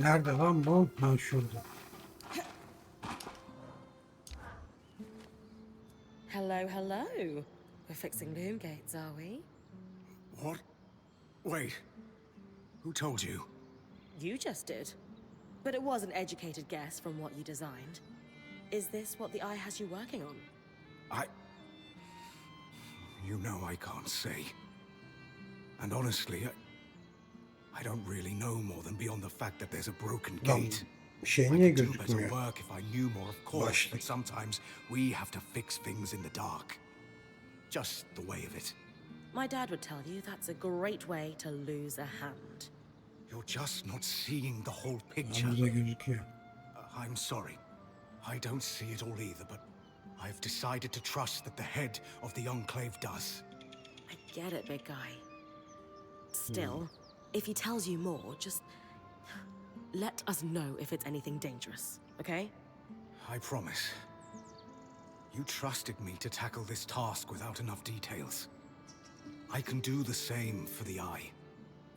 Nerede lan bu? Ha şurada. Hello, hello. We're fixing loom gates, are we? What? Wait. Who told you? You just did. But it was an educated guess from what you designed. Is this what the eye has you working on? You know I can't say. And honestly, I don't really know more than beyond the fact that there's a broken Lan gate. şey I niye could do better gözükmüyor? work if I knew more, of course, Başlık. but sometimes we have to fix things in the dark. Just the way of it. My dad would tell you that's a great way to lose a hand. You're just not seeing the whole picture. Burada gözüküyor. I'm sorry. I don't see it all either, but I've decided to trust that the head of the Enclave does. I get it, big guy. Still, if he tells you more, just let us know if it's anything dangerous, okay? I promise. You trusted me to tackle this task without enough details. I can do the same for the Eye.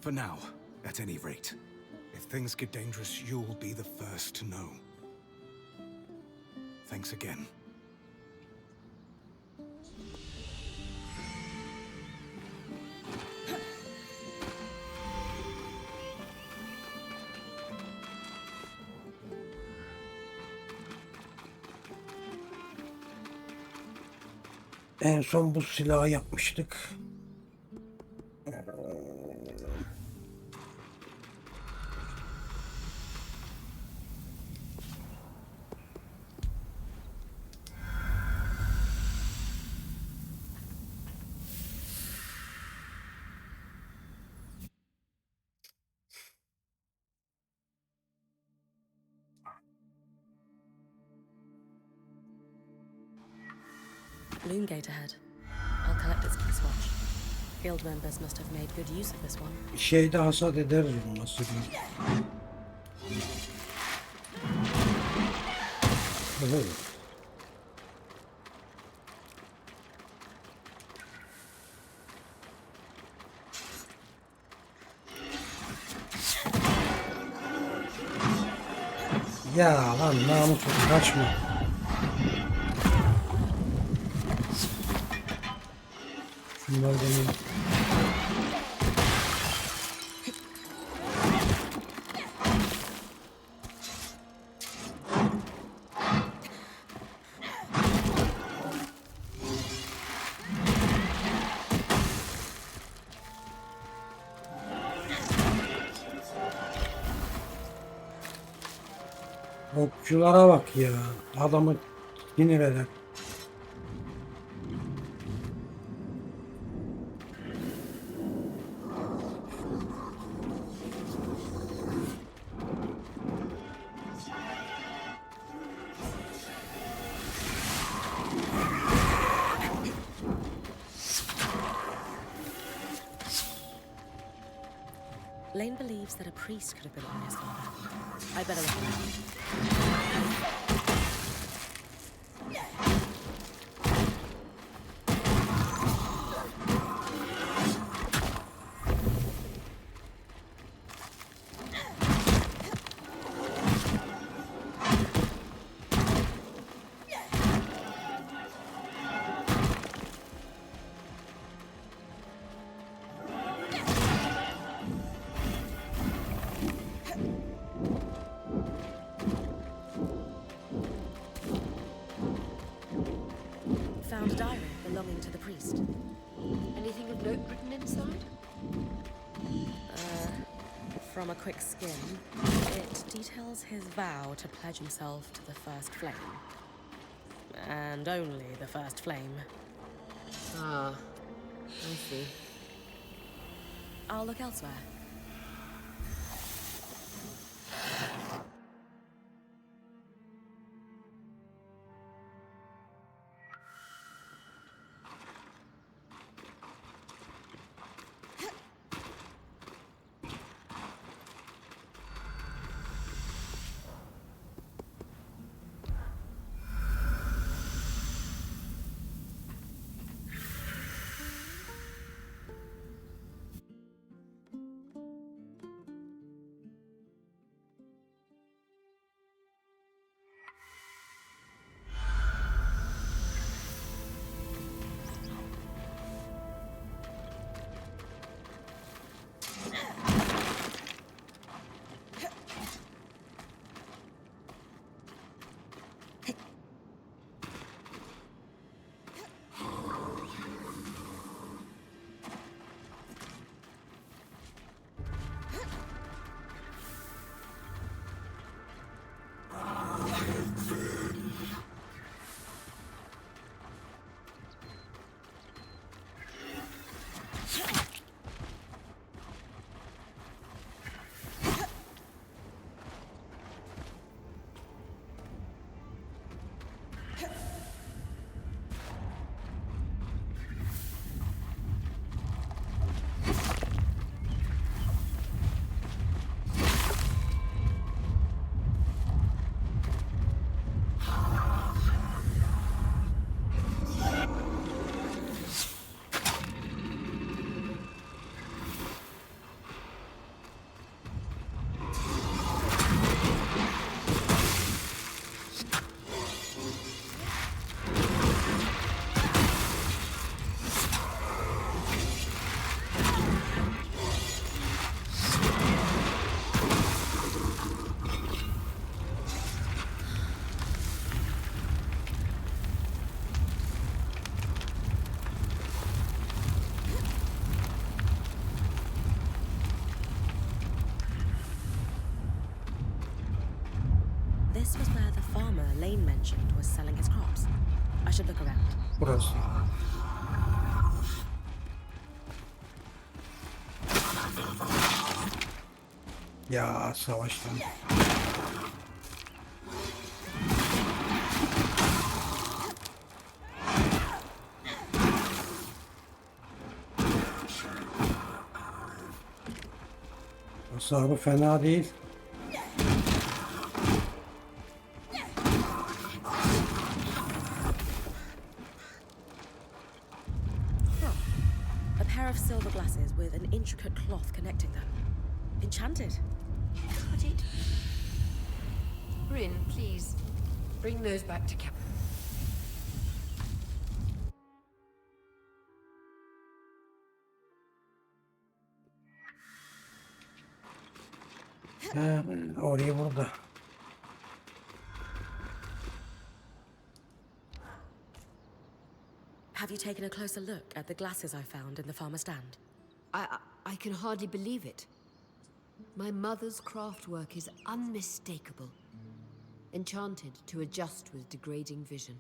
For now, at any rate. If things get dangerous, you'll be the first to know. Thanks again. En son bu silahı yapmıştık. Loom gate ahead. I'll collect its key swatch. Guild members must have made good use of this one. Şeyde hasat ederiz onu nasıl diyeyim. Ya lan namussuz kaçma. Şunlar benim. Okçulara bak ya. Adamı sinir eder. Lane believes that a priest could have been on his father. I better look around. Found a diary belonging to the priest. Anything of note written inside? From a quick skim, it details his vow to pledge himself to the first flame. And only the first flame. Ah, I see. I'll look elsewhere. mentioned was selling his crops. I should look around. Burası. Ya savaştan. Hasarı fena değil. A pair of silver glasses with an intricate cloth connecting them. Enchanted. Got it. Rin, please. Bring those back to camp. He, orayı burada. Have you taken a closer look at the glasses I found in the farmer's stand? I can hardly believe it. My mother's craftwork is unmistakable. Enchanted to adjust with degrading vision.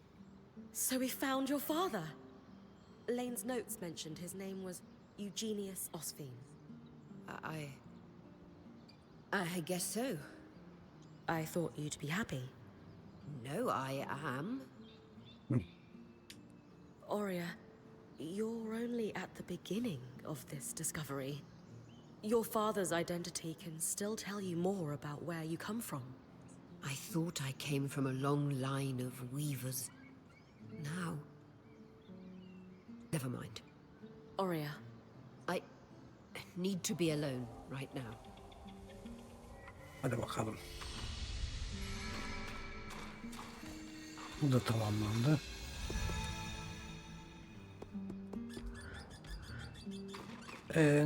So we found your father. Lane's notes mentioned his name was Eugenius Osphine. I guess so. I thought you'd be happy. No, I am. Aurea, you're only at the beginning of this discovery. Your father's identity can still tell you more about where you come from. I thought I came from a long line of weavers. Now... Never mind. Aurea, I need to be alone right now. Hadi bakalım. Bu da tamamlandı.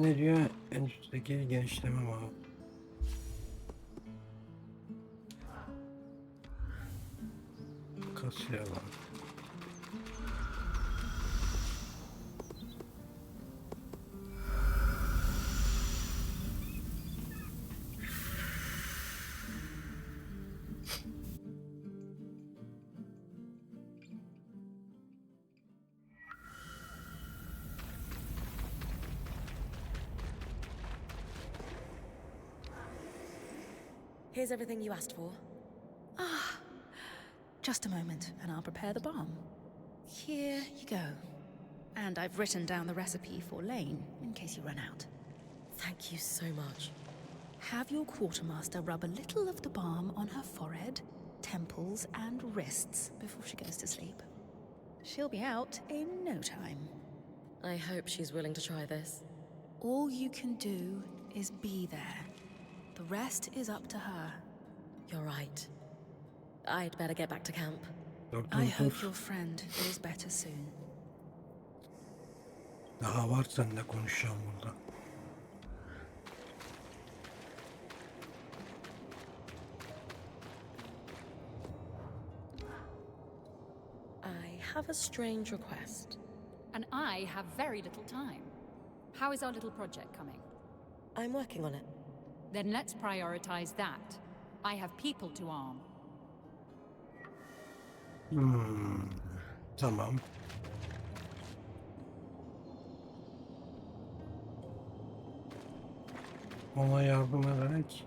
Ne diyor? En üstteki genişleme var. Kasiyer var. here's everything you asked for. Just a moment, and I'll prepare the balm. Here you go. And I've written down the recipe for Lane, in case you run out. Thank you so much. Have your quartermaster rub a little of the balm on her forehead, temples, and wrists before she goes to sleep. She'll be out in no time. I hope she's willing to try this. All you can do is be there. The rest is up to her. You're right. I'd better get back to camp. I hope your friend feels better soon. Daha var seninle konuşacağım burada. I have a strange request. And I have very little time. How is our little project coming? I'm working on it. Then let's prioritize that. I have people to arm. Tamam. Ona yardım ederek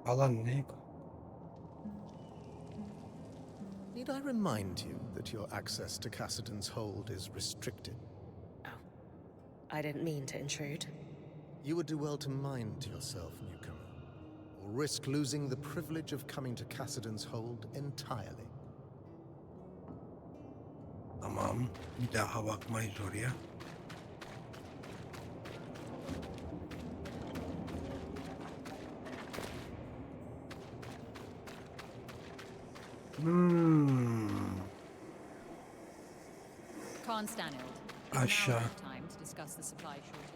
alan ne? Need I remind you that your access to Cassidon's hold is restricted? I didn't mean to intrude. You would do well to mind yourself, newcomer, or risk losing the privilege of coming to Cassidon's hold entirely. Tamam. Bir daha bakmayız oraya. Khan Stanild. Aşağı. Time to discuss the supply shortage.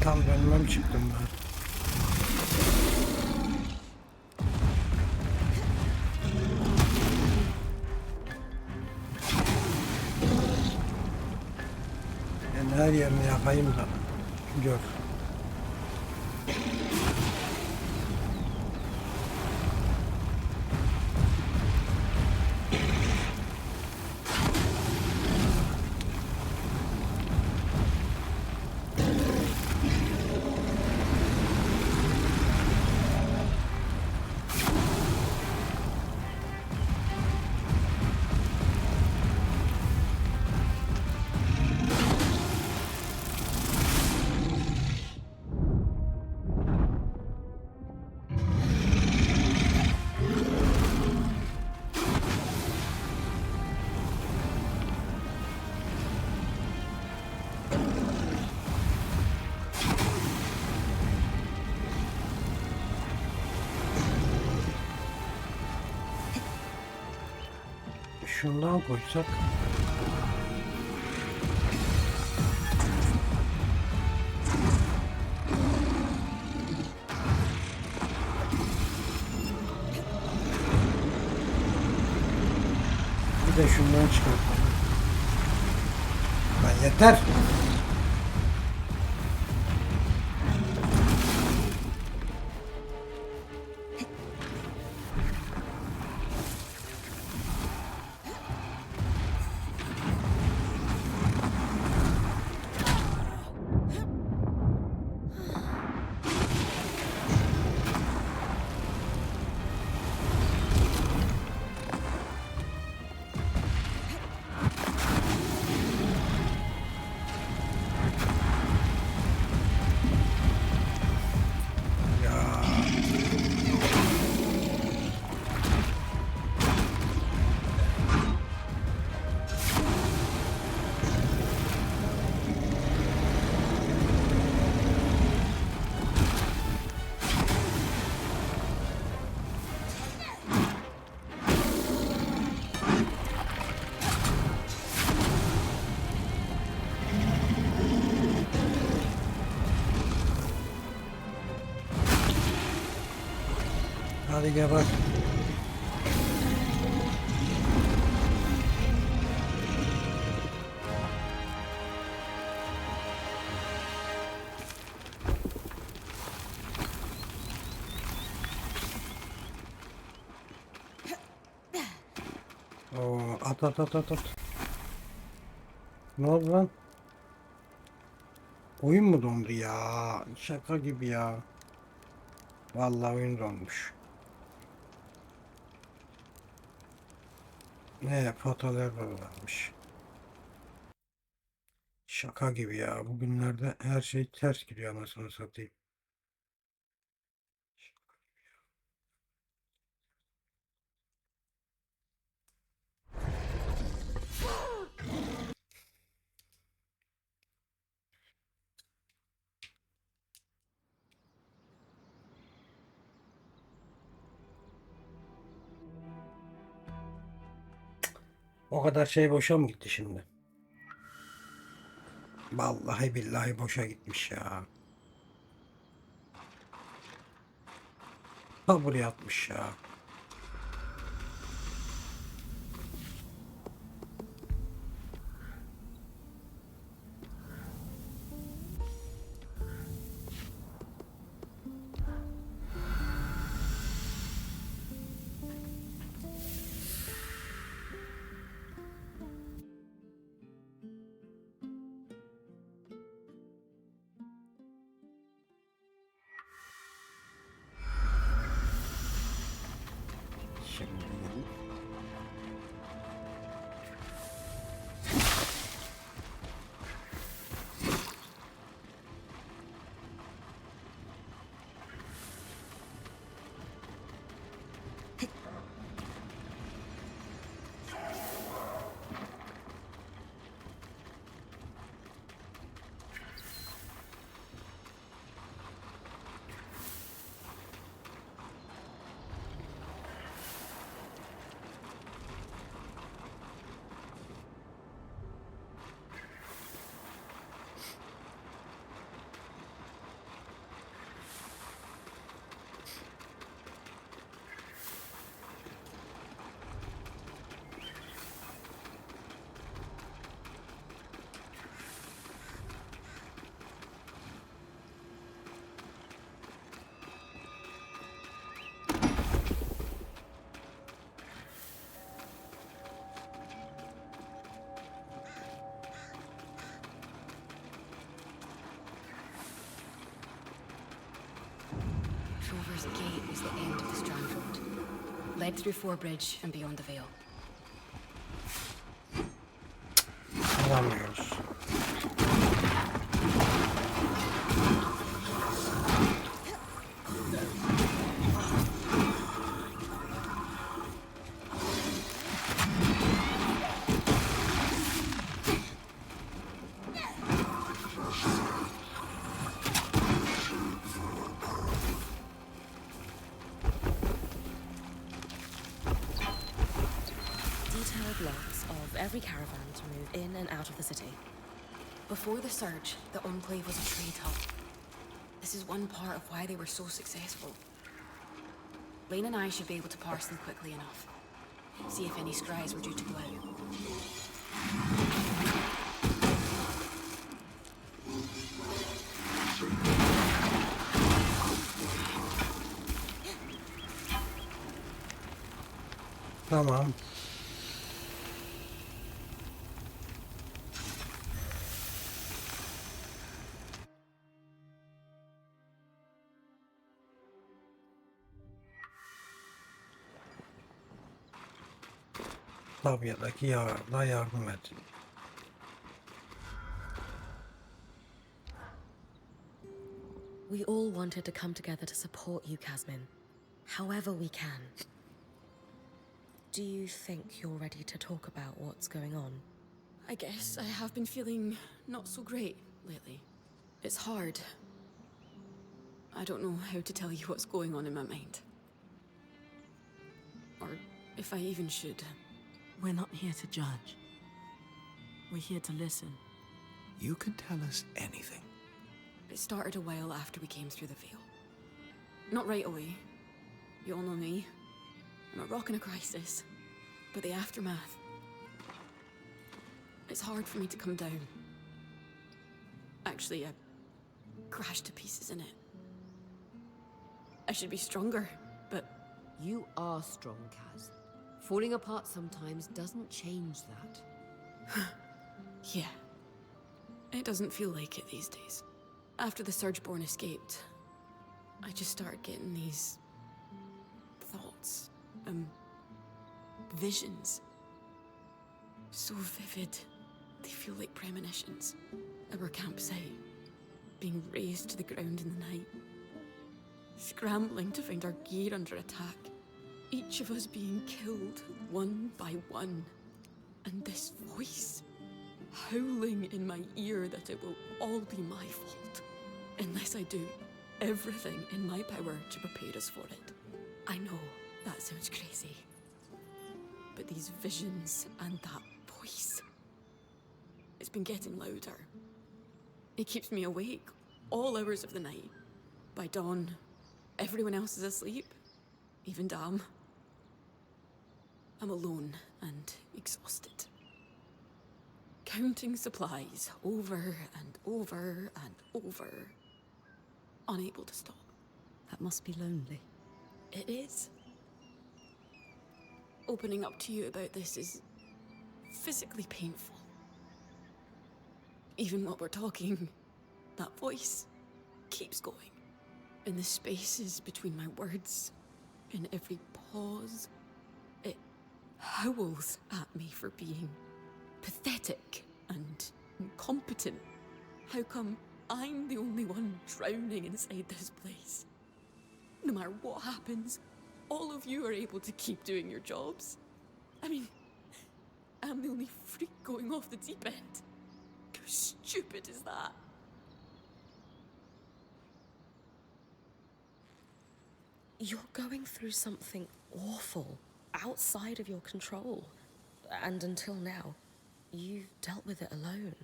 Tam önüme mi çıktım ben? Ben her yerini yapayım da gör. Şundan koysak. Bir de şundan çıkartalım. Lan yeter. Hadi gel bak. Oo, at. Ne oldu lan? Oyun mu dondu ya? Şaka gibi ya. Vallahi oyun donmuş. Ne fotoğraflar varmış. Şaka gibi ya. Bugünlerde her şey ters gidiyor anasını satayım. O kadar şey boşa mı gitti şimdi? Vallahi billahi boşa gitmiş ya. Ha buraya atmış ya. Şimdi Lover's Gate was the end of the Strand Road. Led through Forbridge and beyond the Vale. Alamıyoruz. Detailed logs of every caravan to move in and out of the city. Before the Surge, the Enclave was a trade hub. This is one part of why they were so successful. Lane and I should be able to parse them quickly enough. See if any scries were due to go out. Tamam. Tabiatdaki yararına yardım et. We all wanted to come together to support you, Casmin, however we can. Do you think you're ready to talk about what's going on? I guess I have been feeling not so great lately. It's hard. I don't know how to tell you what's going on in my mind. Or if I even should. We're not here to judge. We're here to listen. You can tell us anything. It started a while after we came through the Vale. Not right away. You all know me. I'm a rock in a crisis. But the aftermath... It's hard for me to come down. Actually, I crashed to pieces in it. I should be stronger, but... You are strong, Kaz. Falling apart sometimes doesn't change that. Yeah. It doesn't feel like it these days. After the Surgeborn escaped, I just started getting these... thoughts. Visions. So vivid. They feel like premonitions. Our campsite. Being razed to the ground in the night. Scrambling to find our gear under attack. Each of us being killed, one by one. And this voice, howling in my ear that it will all be my fault. Unless I do everything in my power to prepare us for it. I know that sounds crazy. But these visions and that voice, it's been getting louder. It keeps me awake all hours of the night. By dawn, everyone else is asleep, even Dam. I'm alone and exhausted. Counting supplies over and over and over. Unable to stop. That must be lonely. It is. Opening up to you about this is physically painful. Even while we're talking, that voice keeps going. In the spaces between my words, in every pause, it howls at me for being pathetic and incompetent. How come I'm the only one drowning inside this place? No matter what happens, all of you are able to keep doing your jobs. I mean, I'm the only freak going off the deep end. How stupid is that? You're going through something awful, outside of your control. And until now, you've dealt with it alone.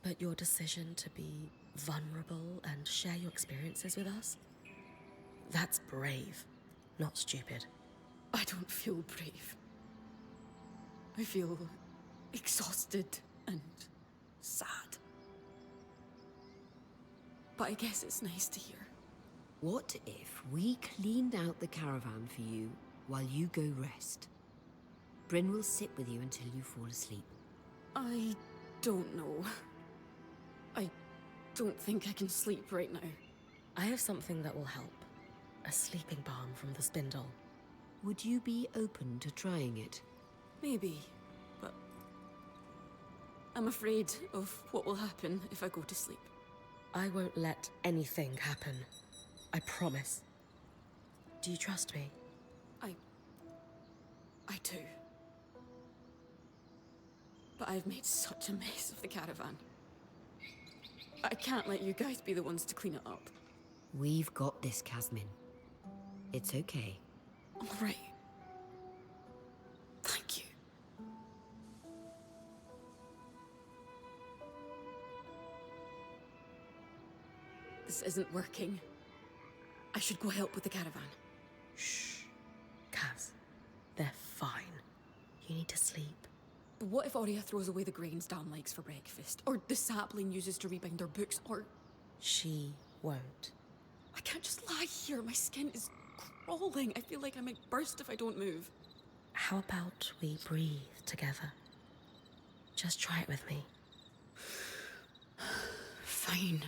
But your decision to be vulnerable and share your experiences with us, that's brave, not stupid. I don't feel brave. I feel exhausted and sad. But I guess it's nice to hear. What if we cleaned out the caravan for you while you go rest? Bryn will sit with you until you fall asleep. I don't know. I don't think I can sleep right now. I have something that will help. a sleeping balm from the spindle. Would you be open to trying it? Maybe, but I'm afraid of what will happen if I go to sleep. I won't let anything happen. I promise. Do you trust me? I do. But I've made such a mess of the caravan. I can't let you guys be the ones to clean it up. We've got this, Casmin. It's okay. All right. Thank you. This isn't working. I should go help with the caravan. Shh. Kaz, they're fine. You need to sleep. But what if Aurea throws away the grains Dan likes for breakfast? Or the sapling uses to rebind her books? Or... She won't. I can't just lie here. My skin is crawling. I feel like I might burst if I don't move. How about we breathe together? Just try it with me. Fine.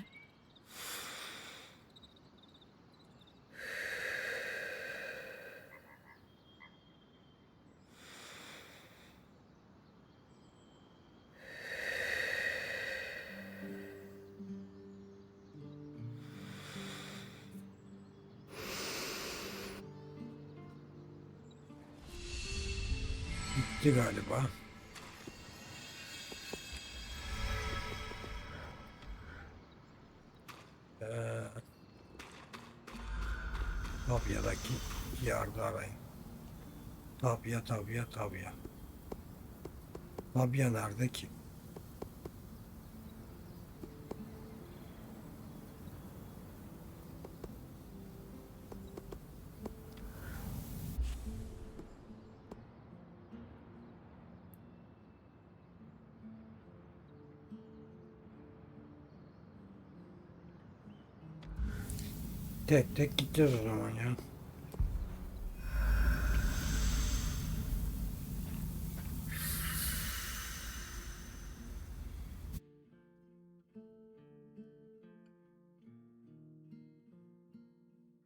Bitti galiba. Tabya'daki yardı arayın. Tabya. Tabya nerede ki? Tek tek gideceğiz o zaman ya.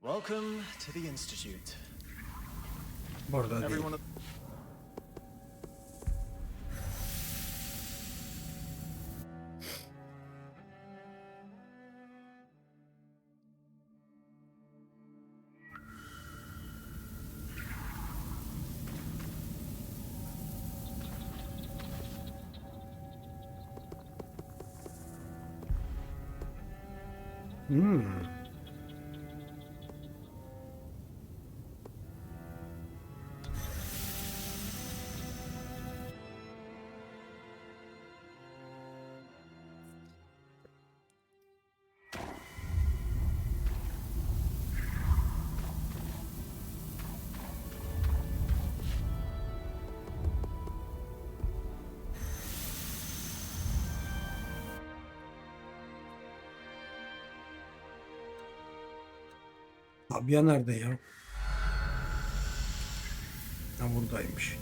Welcome to the Institute. Burada değil. Everyone. Tabya nerede ya? Ha, buradaymış.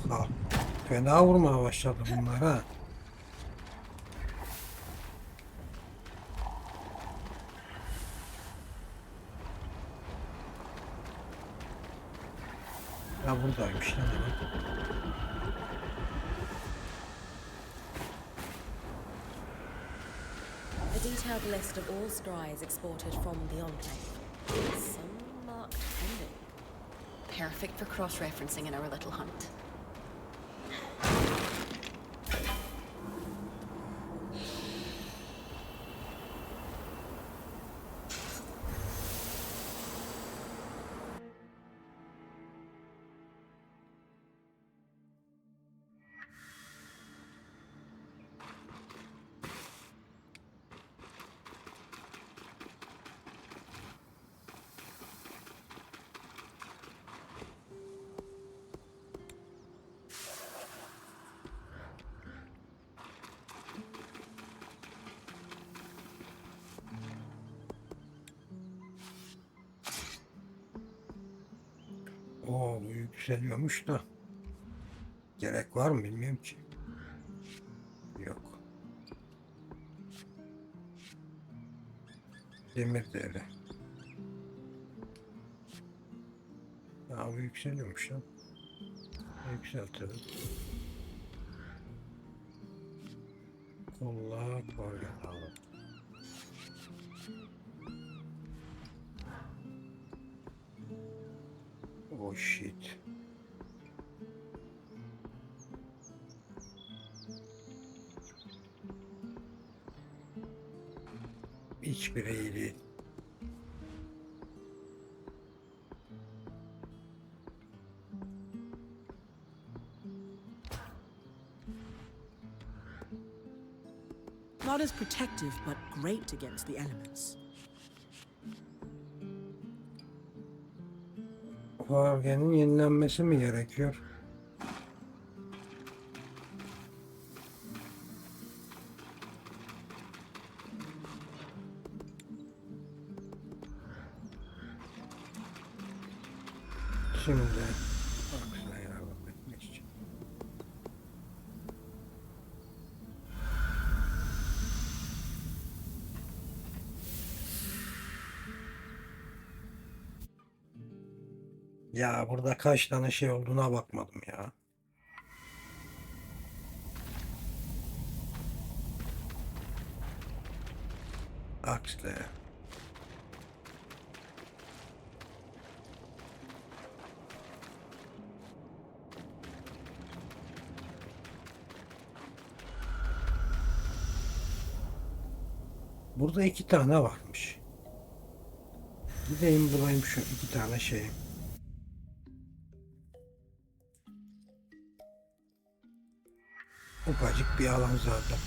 Oha. Fena vurmaya başladı bunlar ha. Ya buradaymış lan. A detailed list of all strides exported from the Enclave. Some marked pending. Perfect for cross-referencing in our little hunt. Oo, bu yükseliyormuş da. Gerek var mı bilmiyorum ki. Yok. Demir devre. Ya bu yükseliyormuş lan. Yükseltelim. Kolla böyle alalım. Oh shit. Hiçbir iyi değil. Not as protective, but great against the elements. Vargenin yenilenmesi mi gerekiyor? Şimdi aksine yardım etmek için. Ya burada kaç tane şey olduğuna bakmadım ya. Aksine. Burada 2 tane varmış. Gideyim bulayım şu 2 tane şeyi. Ufacık bir alan zaten.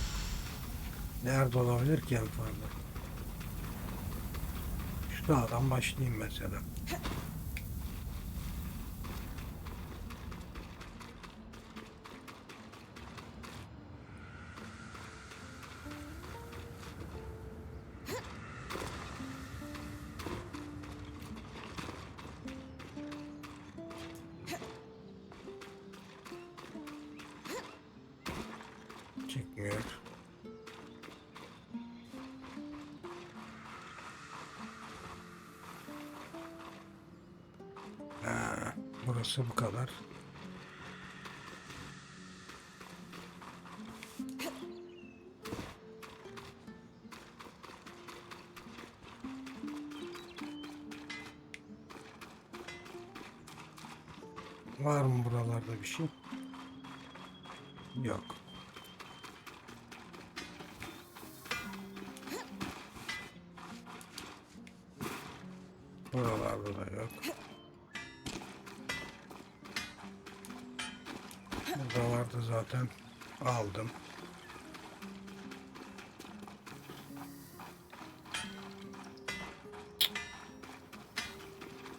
Nerede olabilir ki en fazla? Şu dağdan başlayayım mesela. Çıkmıyor. Ha, burası bu kadar. Var mı buralarda bir şey? Yok. Buralarda da yok. Burada vardı zaten. Aldım.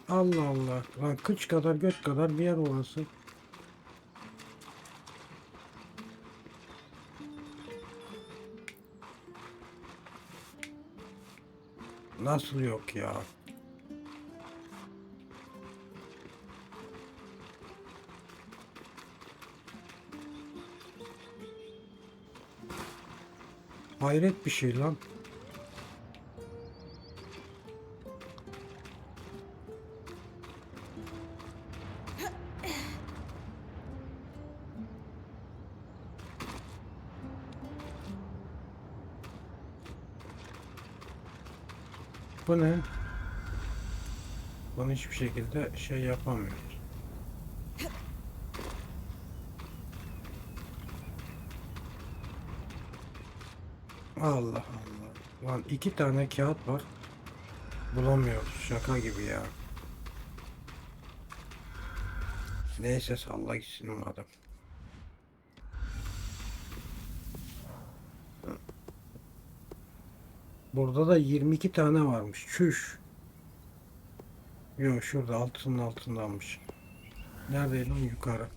Allah Allah. Lan kıç kadar göt kadar bir yer orası. Nasıl yok ya? Hayret bir şey lan. Bu ne? Bunu hiçbir şekilde şey yapamıyoruz. Allah Allah. Lan 2 tane kağıt var. Bulamıyoruz. Şaka gibi ya. Neyse salla gitsin madem. Burada da 22 tane varmış. Çüş. Yok şurada altının altındanmış. Neredeydi lan yukarı?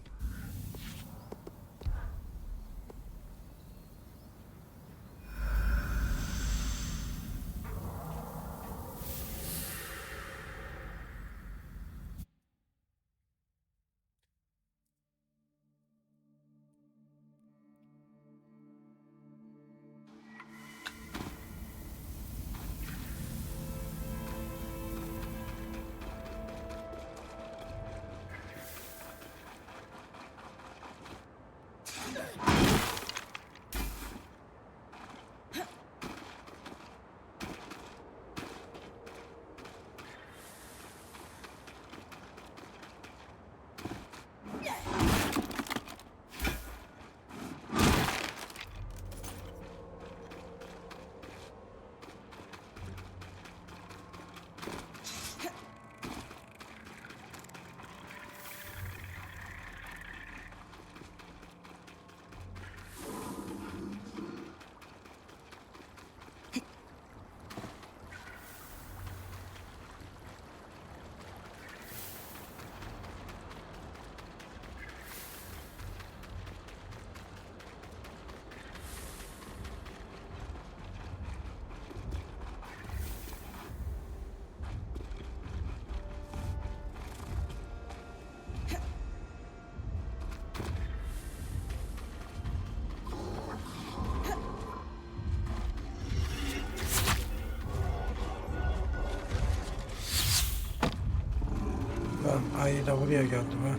Ben ayı da buraya geldim ha.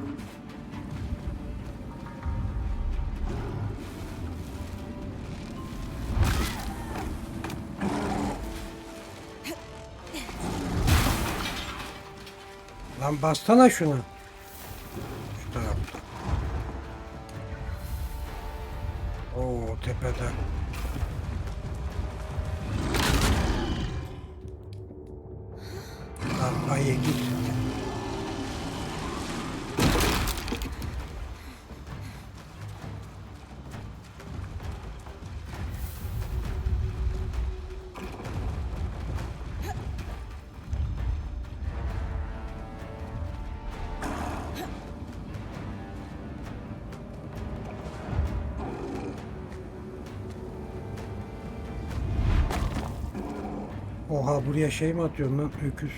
Lan bastana şunu. Şu tarafta. Oo, tepede. Lan ayı git. Oha, buraya şey mi atıyorsun lan, öküz?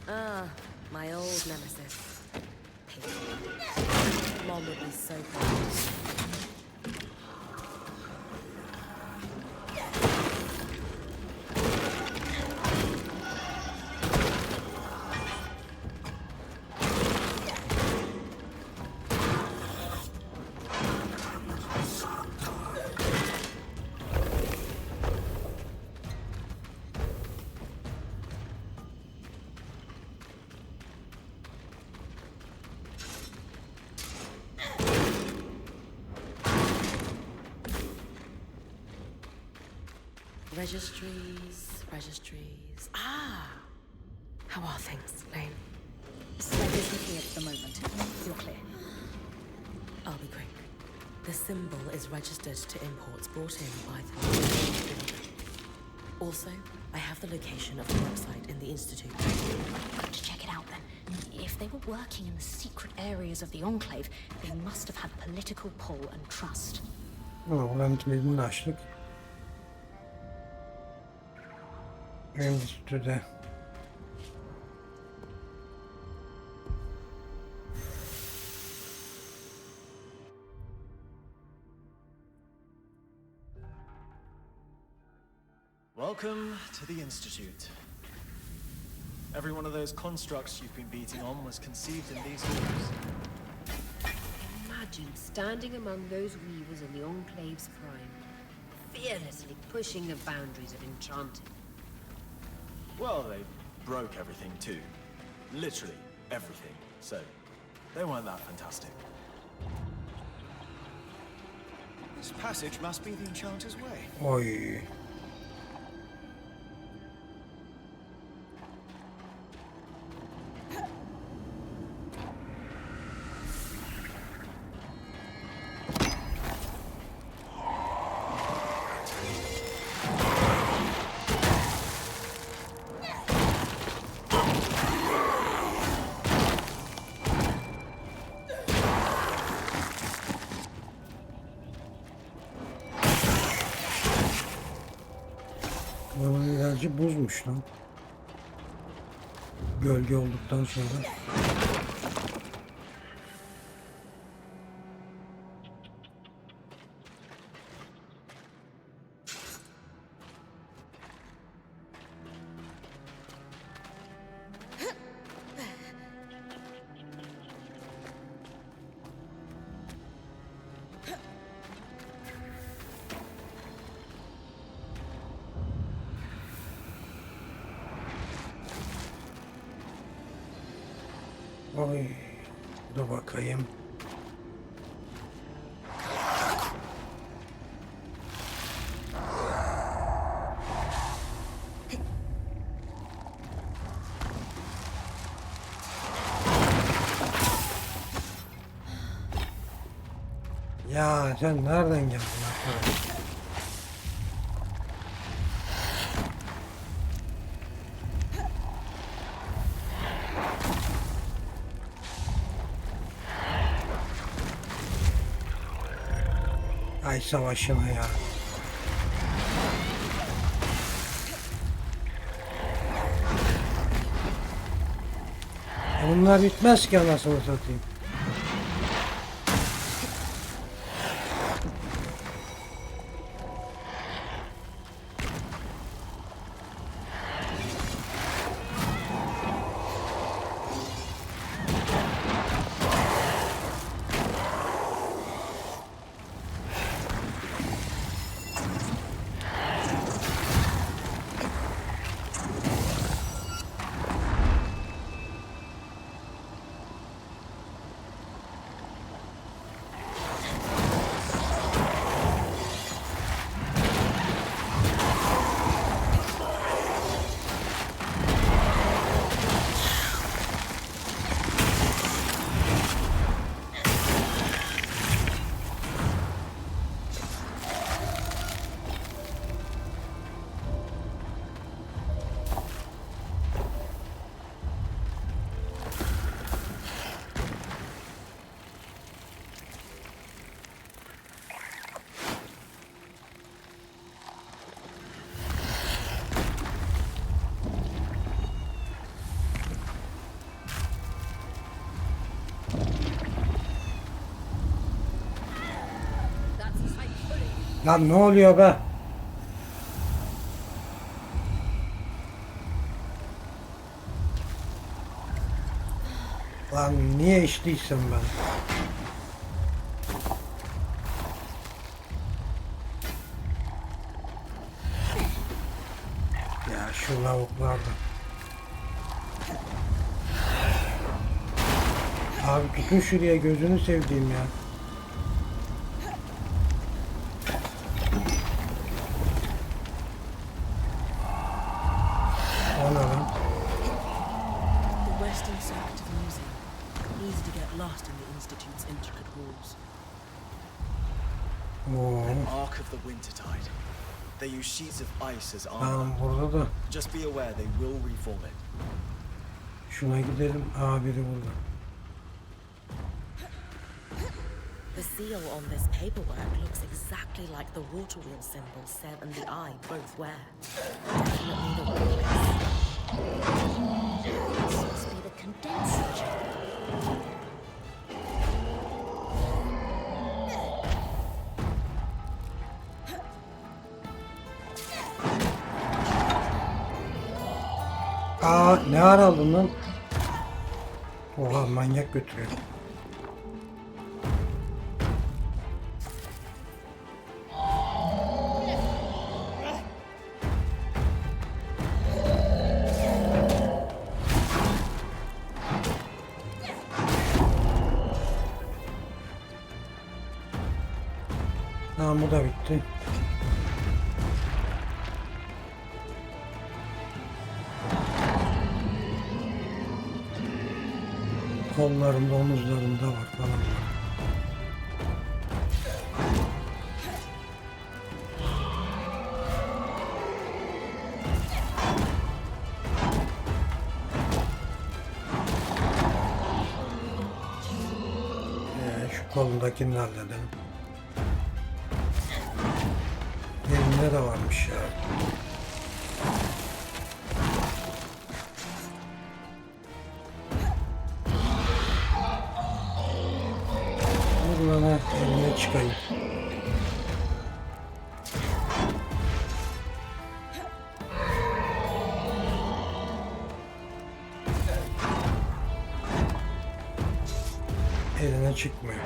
Ah, my old nemesis. Pig. Mom would be so proud. Registries. Ah! How are things, Lane? Sledge is here at the moment. You're clear. I'll be quick. The symbol is registered to imports brought in by the... Also, I have the location of the website in the Institute. Got to check it out then. If they were working in the secret areas of the Enclave, they must have had political pull and trust. Ulan kilidini açtık. Endüstride. Welcome to the Institute. Every one of those constructs you've been beating on was conceived in these halls. Imagine standing among those weavers in the Enclave's prime, fearlessly pushing the boundaries of enchanting. Well, they broke everything too. Literally everything. So, they weren't that fantastic. This passage must be the Enchanter's Way. Oy. buzmuş lan. Gölge olduktan sonra. Oy, dur bakayım. Ya sen nereden geldin arkadaş? Ay savaşına ya. Bunlar bitmez ki anasını satayım. Lan ne oluyor be? Lan niye içtiysem ben? Ya şu lavuklardan. Abi tutun şuraya, gözünü sevdiğim ya. An arc of the wintertide. They use sheets of ice as armor. Tamam, burada da. Just be aware they will reform it. Şuna gidelim. Aa, biri burada. The seal on this paperwork looks exactly like the water wheel symbol Seb and the eye both wear. Definitely the witness. This must be the condenser chamber. Aa, ne ara aldın lan? Oha, manyak götürüyor. Tamam, bu da bitti. Kollarımda, omuzlarımda var falan. Şu kolundakini halledelim. Elinde de varmış ya. Dur lan ha, eline çıkayım. Eline çıkmıyor.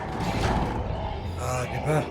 Hadi be.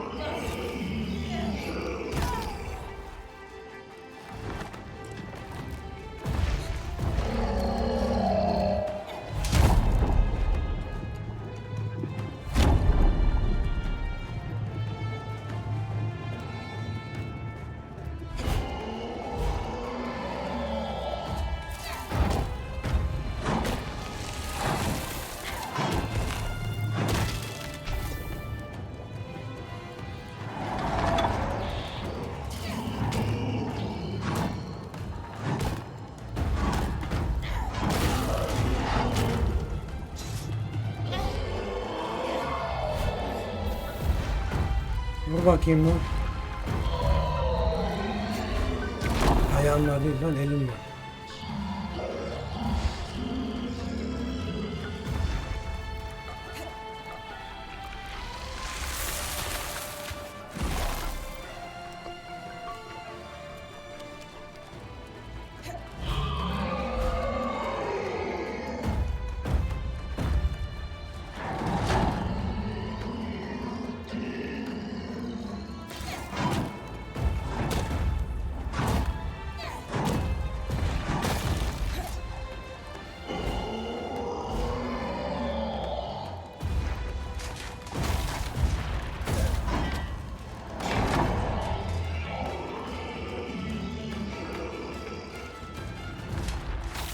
Dur bakayım lan. Ayağımla değil lan, elimle.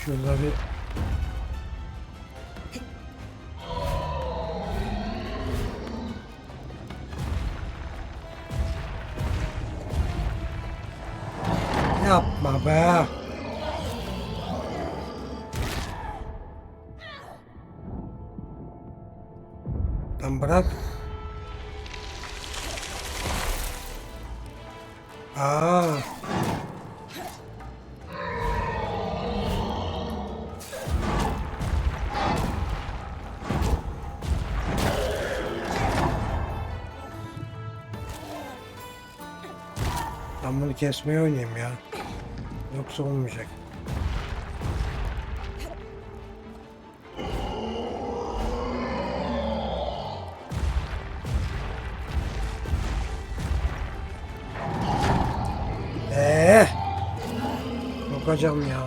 Şurada bir yapma be. Lan bırak. Aa. Ben bunu kesmeye oynayayım ya. Yoksa olmayacak. Sokacağım ya.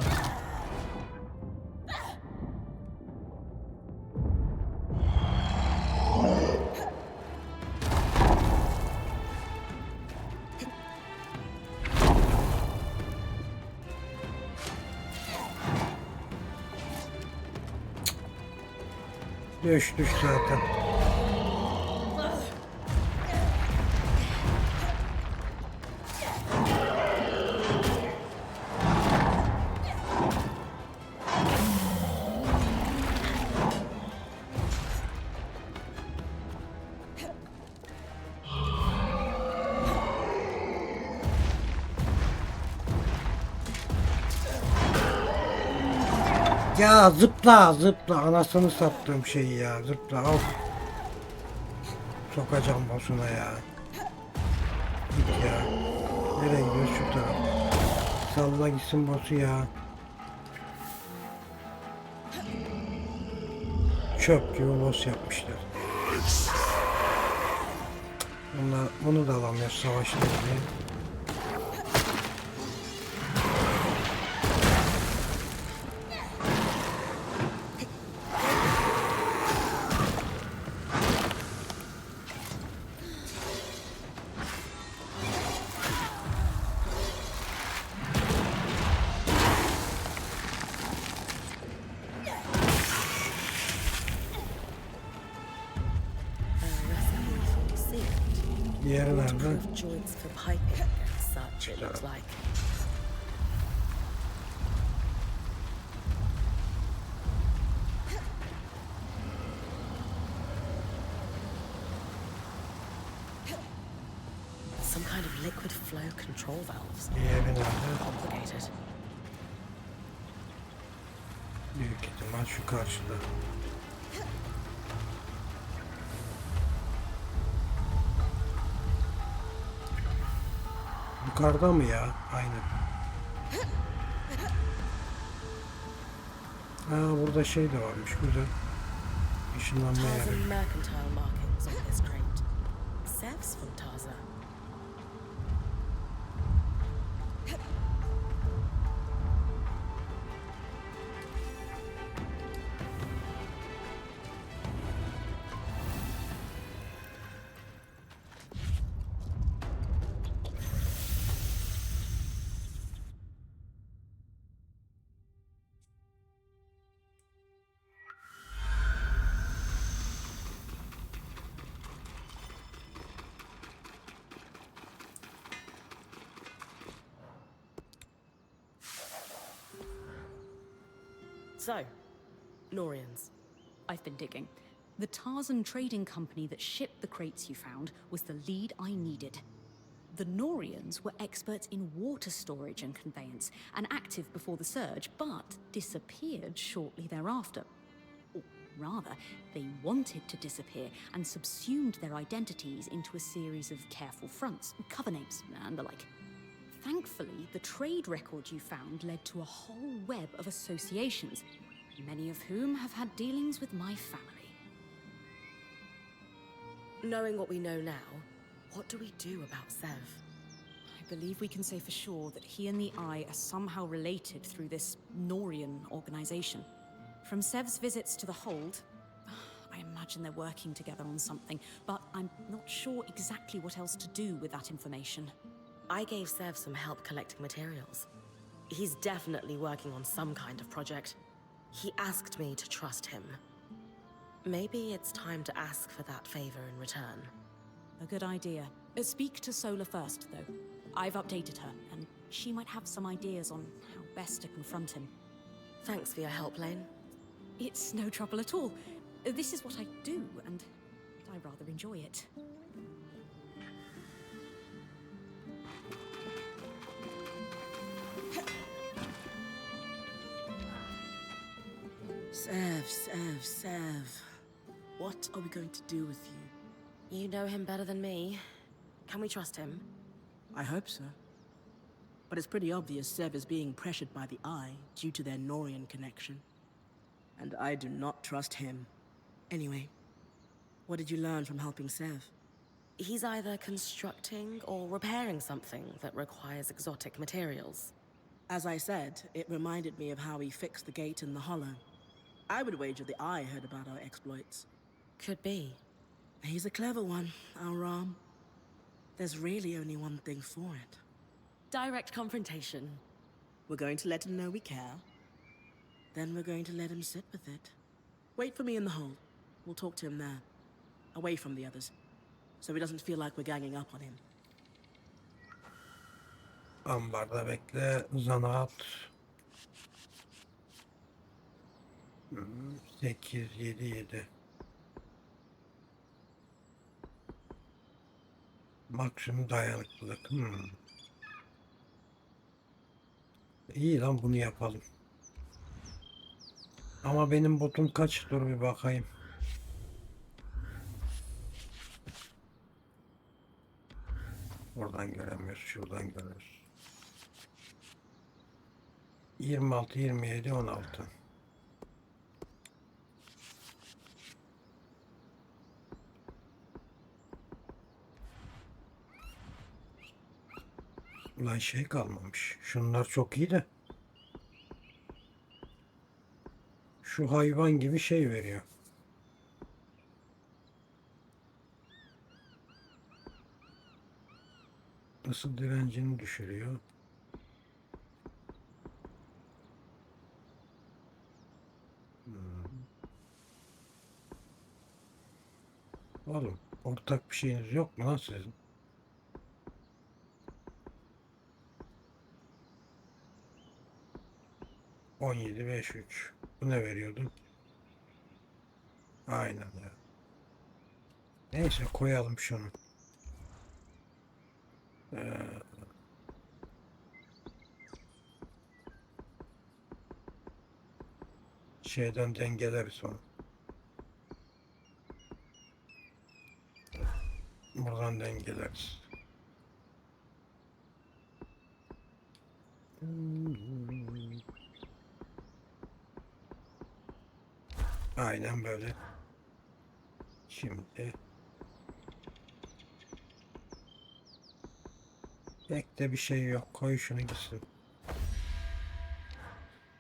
Düş zaten. Ya zıpla anasını sattığım şeyi ya, zıpla al. Sokacağım boss'una ya. Git ya. Nereye gidiyoruz, şu taraf. Salla gitsin boss'u ya. Çöp gibi boss yapmışlar. Bunu da alamıyoruz savaşta diye. Diğeri nerede? Joints for piping and such, it looks like. Some kind of liquid flow control valves. Diğeri nerede? Complicated. Büyük ihtimal şu karşıda. Yukarıda mı ya? Aynen. Ha, burada şey de varmış. Güzel. Işınlanma yeri. Tarzan mercantile markings on this crate. Sev's from Tarza. So, Norians. I've been digging. The Tarzan trading company that shipped the crates you found was the lead I needed. The Norians were experts in water storage and conveyance, and active before the surge, but disappeared shortly thereafter. Or rather, they wanted to disappear and subsumed their identities into a series of careful fronts, cover names, and the like. Thankfully, the trade record you found led to a whole web of associations, many of whom have had dealings with my family. Knowing what we know now, what do we do about Sev? I believe we can say for sure that he and the Eye are somehow related through this Norian organization. From Sev's visits to the hold, I imagine they're working together on something, but I'm not sure exactly what else to do with that information. I gave Sev some help collecting materials. He's definitely working on some kind of project. He asked me to trust him. Maybe it's time to ask for that favor in return. A good idea. Speak to Sola first, though. I've updated her, and she might have some ideas on how best to confront him. Thanks for your help, Lane. It's no trouble at all. This is what I do, and I rather enjoy it. Sev. What are we going to do with you? You know him better than me. Can we trust him? I hope so. But it's pretty obvious Sev is being pressured by the Eye due to their Norian connection. And I do not trust him. Anyway, what did you learn from helping Sev? He's either constructing or repairing something that requires exotic materials. As I said, it reminded me of how he fixed the gate in the Hollow. I would wager the Eye heard about our exploits. Could be. He's a clever one, our Ram. There's really only one thing for it. Direct confrontation. We're going to let him know we care. Then we're going to let him sit with it. Wait for me in the hold. We'll talk to him there. Away from the others. So he doesn't feel like we're ganging up on him. Ambarda bekle. Zanaat. 8, 7, 7. Maksimum dayanıklılık. İyi lan, bunu yapalım. Ama benim botum kaç? Dur bir bakayım. Oradan göremiyoruz. Şuradan görüyoruz. 26, 27, 16. Ulan şey kalmamış. Şunlar çok iyi de. Şu hayvan gibi şey veriyor. Nasıl direncini düşürüyor. Oğlum, ortak bir şeyiniz yok mu lan sizin? ...17.5.3. Bu ne veriyordun? Aynen ya. Neyse, koyalım şunu. Şeyden dengeleriz sonra. Buradan dengeleriz. Aynen böyle. Şimdi pek de bir şey yok. Koy şunu gitsin.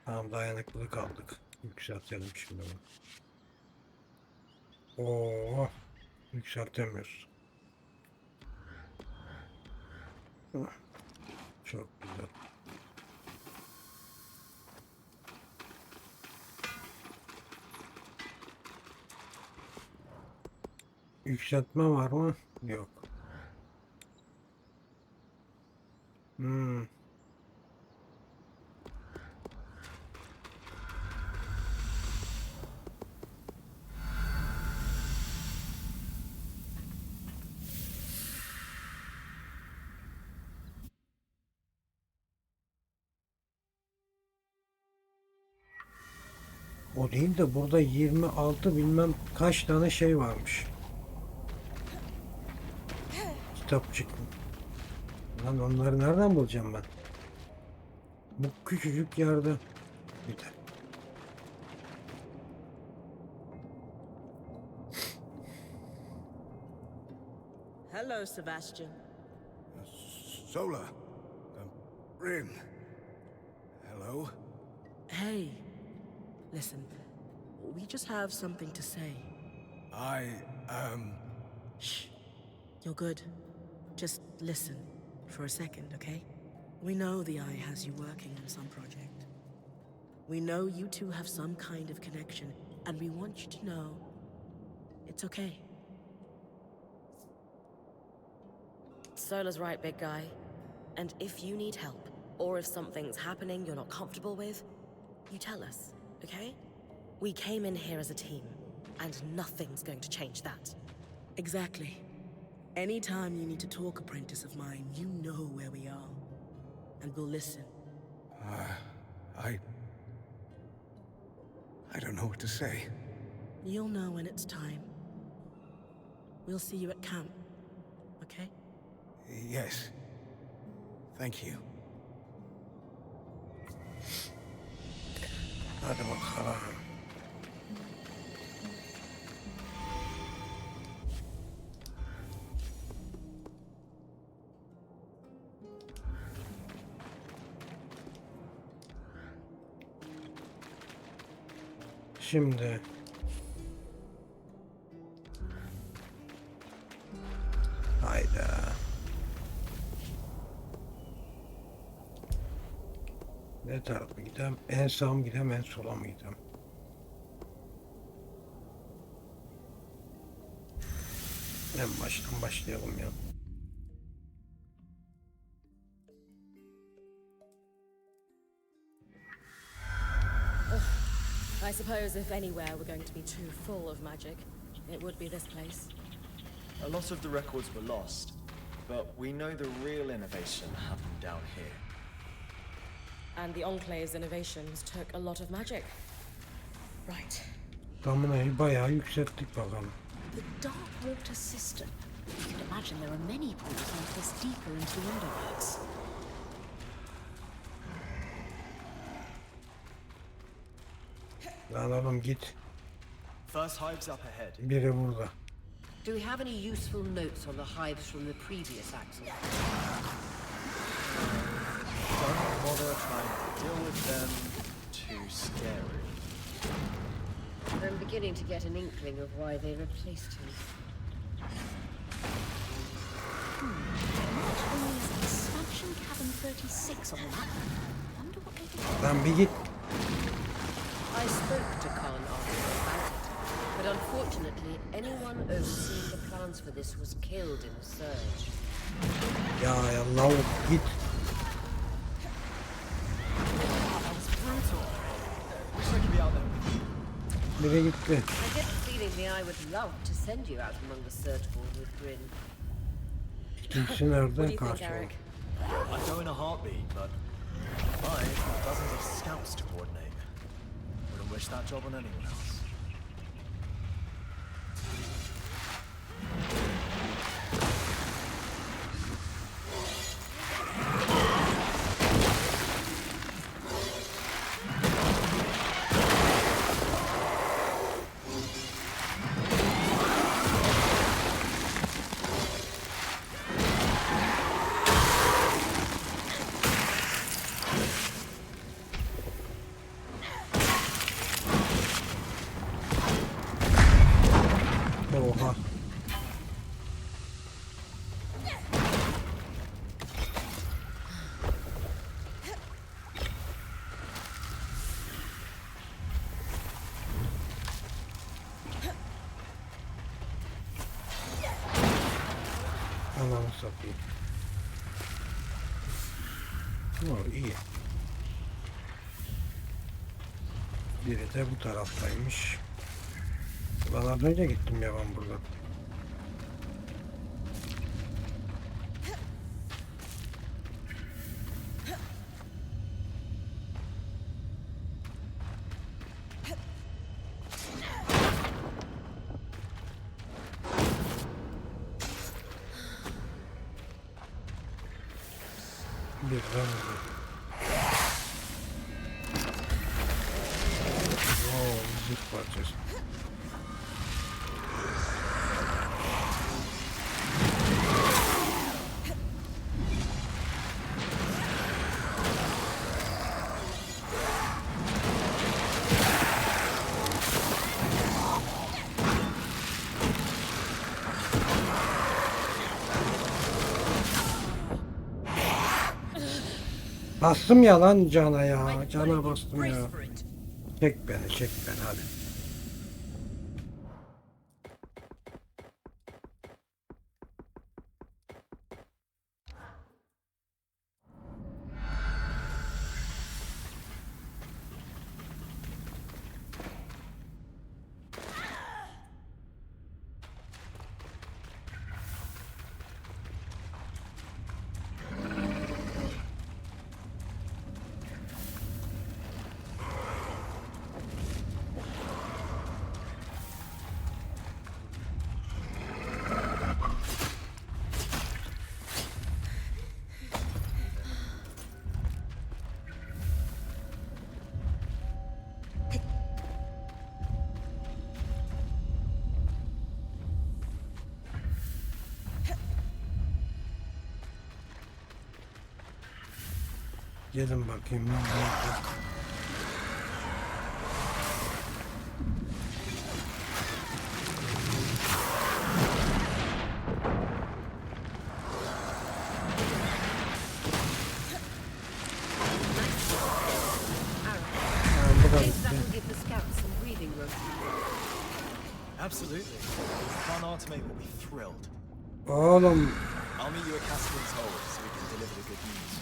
Tamam, dayanıklılık aldık. Yükseltelim şimdi bunu. Oo, yükseltemiyoruz. Çok güzel. Yükseltme var mı? Yok. O değil de burada 26 bilmem kaç tane şey varmış. Kitapçık. Lan onları nereden bulacağım ben? Bu küçücük yerde. Bir de. Hello, Sebastian. Sola. Rin. Hello? Hey. Listen, we just have something to say. Shh. You're good. Just listen for a second, okay? We know the Eye has you working on some project. We know you two have some kind of connection, and we want you to know it's okay. Sola's right, big guy. And if you need help, or if something's happening you're not comfortable with, you tell us, okay? We came in here as a team, and nothing's going to change that. Exactly. Anytime you need to talk, apprentice of mine, you know where we are. And we'll listen. I don't know what to say. You'll know when it's time. We'll see you at camp, okay? Yes. Thank you. Hadi bakalım. Şimdi hayda. Ne tarafa gidem? En sağa mı gidem, en sola mı gidem? En baştan başlayalım ya. I suppose if anywhere we're going to be too full of magic, it would be this place. A lot of the records were lost, but we know the real innovation happened down here. And the Enclave's innovations took a lot of magic. Right. Damina'yı bayağı yükselttik bakalım. The dark water cistern. You can imagine there are many pools like this deeper into the underworks. Lan oğlum git. First hive's up ahead. Biri burada. Do we have any useful notes on the hives from the previous axle? Don't bother trying to deal with them. Too scary. I'm beginning to get an inkling of why they replaced him. Not only is expansion cabin 36 on the map, wonder what they did. Lan bir git. I spoke to Khan after about it, but unfortunately, anyone overseeing the plans for this was killed in the surge. Ya lavuk git. That was brutal. Wish I could be out there with you. Biri gitti. I get the feeling the Eye would love to send you out among the surge board with Grin. İkincisi What do nerede? you think, Karşı. Eric? I'd go in a heartbeat, but I've got dozens of scouts to coordinate. Wouldn't wish that job on anyone else. Oha. Ananı satayım. Oh, iyi. Biri de bu taraftaymış. Ulan az önce gittim ya ben buradan. Birden vurdu. Oo, müzik parçası. Bastım ya lan cana ya. Cana bastım ya. Çek beni hadi. Gelin bakayım. Absolutely. If our ultimate will be thrilled. Oğlum. I'll meet you at Castellan's Hold so we can deliver the good news.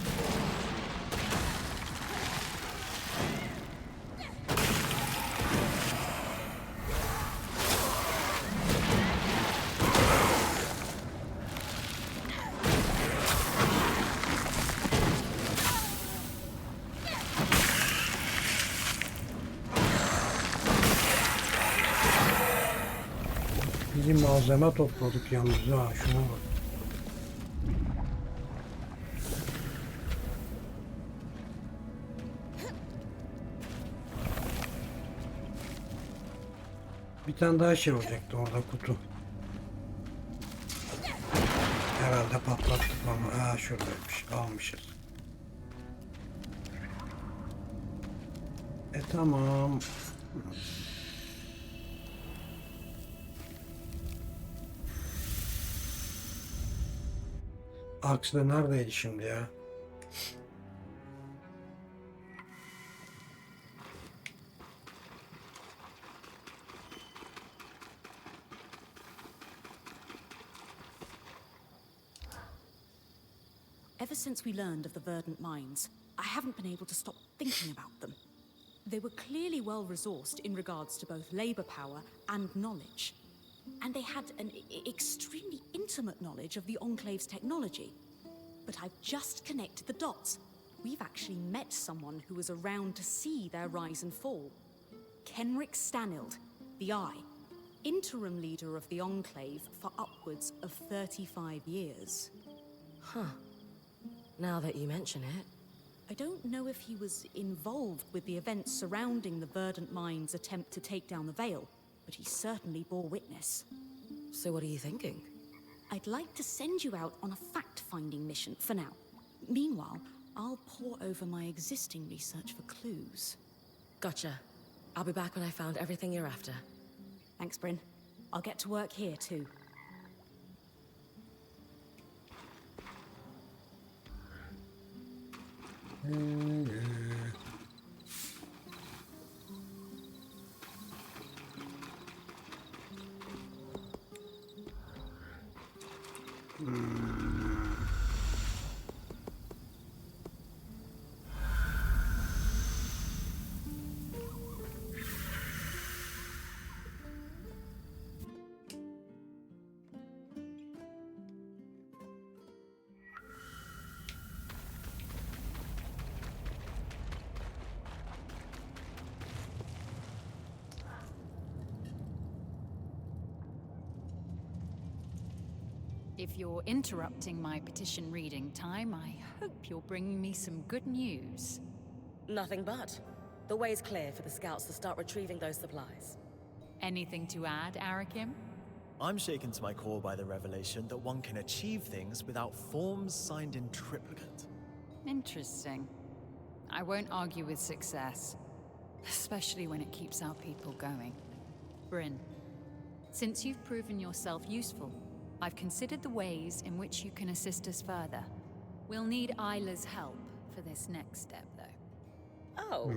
Bizim malzeme topladık yalnız ha, şuna bak. Bir tane daha şey olacaktı orada, kutu. Herhalde patlattık ama ha şuradaymış, almışız. Tamam. Aksine neredeydi şimdi ya? Ever since we learned of the verdant mines, I haven't been able to stop thinking about them. They were clearly well resourced in regards to both labor power and knowledge. And they had an extremely intimate knowledge of the Enclave's technology. But I've just connected the dots. We've actually met someone who was around to see their rise and fall. Kenrick Stanild, the Eye, interim leader of the Enclave for upwards of 35 years. Huh. Now that you mention it. I don't know if he was involved with the events surrounding the Verdant Mind's attempt to take down the Veil, but he certainly bore witness. So what are you thinking? I'd like to send you out on a fact-finding mission for now. Meanwhile, I'll pore over my existing research for clues. Gotcha. I'll be back when I found everything you're after. Thanks, Bryn. I'll get to work here too. If you're interrupting my petition reading time, I hope you're bringing me some good news. Nothing but. The way's clear for the scouts to start retrieving those supplies. Anything to add, Arakim? I'm shaken to my core by the revelation that one can achieve things without forms signed in triplicate. Interesting. I won't argue with success, especially when it keeps our people going. Bryn, since you've proven yourself useful, I've considered the ways in which you can assist us further. We'll need Isla's help for this next step, though. Oh,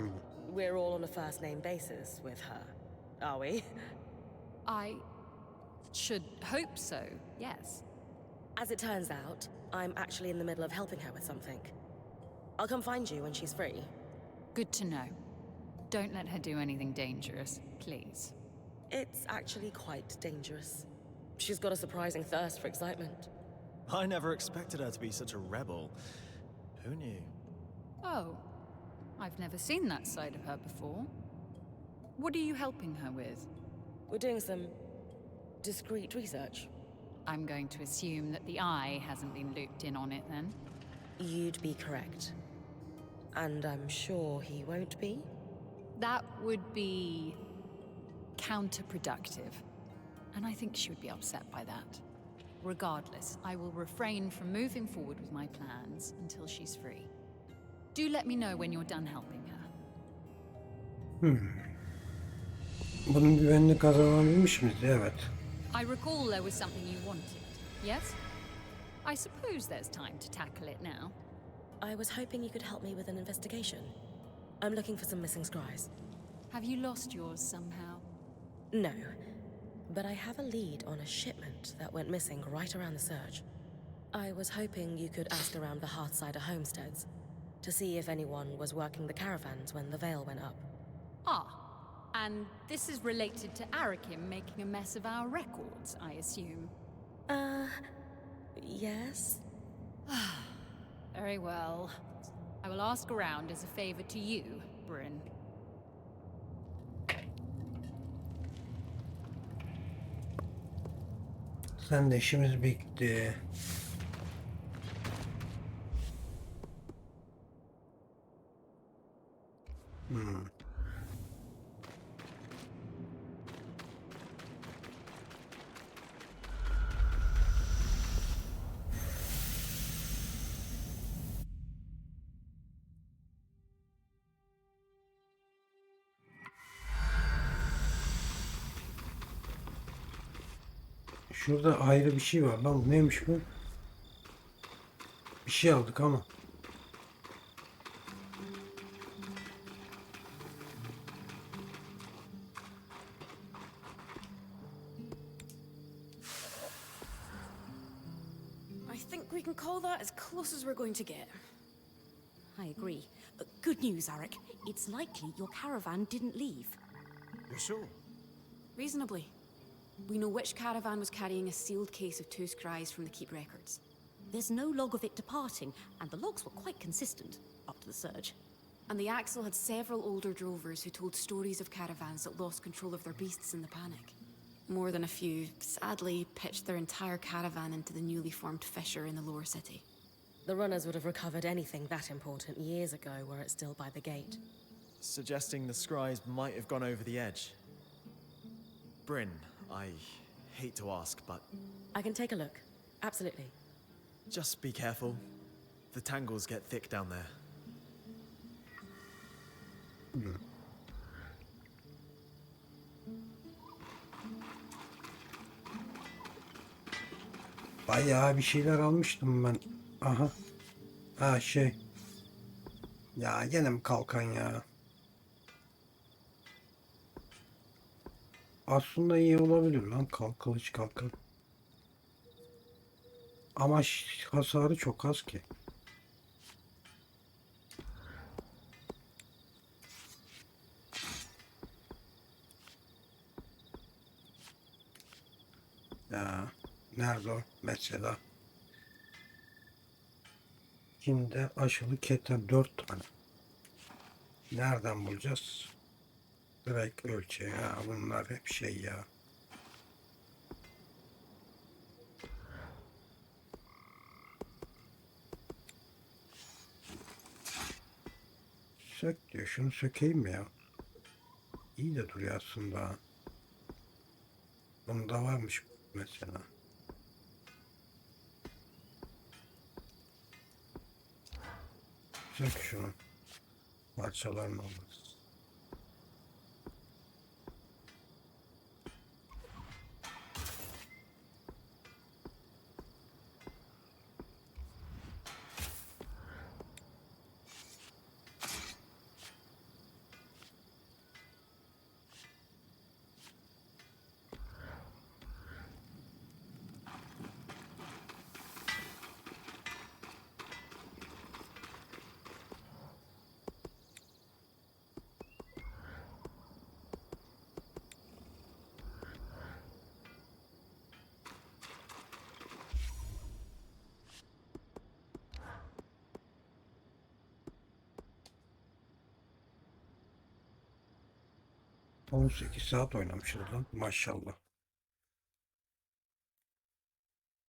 we're all on a first-name basis with her, are we? I should hope so, yes. As it turns out, I'm actually in the middle of helping her with something. I'll come find you when she's free. Good to know. Don't let her do anything dangerous, please. It's actually quite dangerous. She's got a surprising thirst for excitement. I never expected her to be such a rebel. Who knew? Oh, I've never seen that side of her before. What are you helping her with? We're doing some discreet research. I'm going to assume that the Eye hasn't been looped in on it then. You'd be correct. And I'm sure he won't be? That would be counterproductive. And I think she would be upset by that. Regardless, I will refrain from moving forward with my plans until she's free. Do let me know when you're done helping her. Bunun güvenini kazanabilmiş miyiz? Evet. I recall there was something you wanted, yes? I suppose there's time to tackle it now. I was hoping you could help me with an investigation. I'm looking for some missing scries. Have you lost yours somehow? No, but I have a lead on a shipment that went missing right around the surge. I was hoping you could ask around the Hearthsider homesteads to see if anyone was working the caravans when the veil went up. Ah, and this is related to Arakim making a mess of our records, I assume. Yes? Very well. I will ask around as a favor to you, Bryn. Sen de işimiz bitti. Şurada ayrı bir şey var lan. Neymiş bu? Bir şey aldık ama. I think we can call that as close as we're going to get. I agree. But good news, Arik. It's likely your caravan didn't leave. You're sure? Reasonably. We know which caravan was carrying a sealed case of 2 scries from the Keep records. There's no log of it departing, and the logs were quite consistent up to the surge. And the Axel had several older drovers who told stories of caravans that lost control of their beasts in the panic. More than a few, sadly, pitched their entire caravan into the newly formed fissure in the lower city. The runners would have recovered anything that important years ago were it still by the gate. Suggesting the scries might have gone over the edge. Bryn, I hate to ask, but I can take a look. Absolutely. just be careful. The tangles get thick down there. Bayağı bir şeyler almıştım ben. Aha. Ha şey. Ya gene mi kalkan ya? Aslında iyi olabilir lan kılıç kalkan. Ama hasarı çok az ki. Ya nerede o mesela? Kimde aşılı keten 4 tane. Nereden bulacağız? Direkt ölçü ya bunlar hep şey ya. Sök diyor. Şunu sökeyim mi ya? İyi de duruyor aslında. Bunda varmış mesela. Sök şunu. Parçalarını alırız. ...18 saat oynamışız lan maşallah.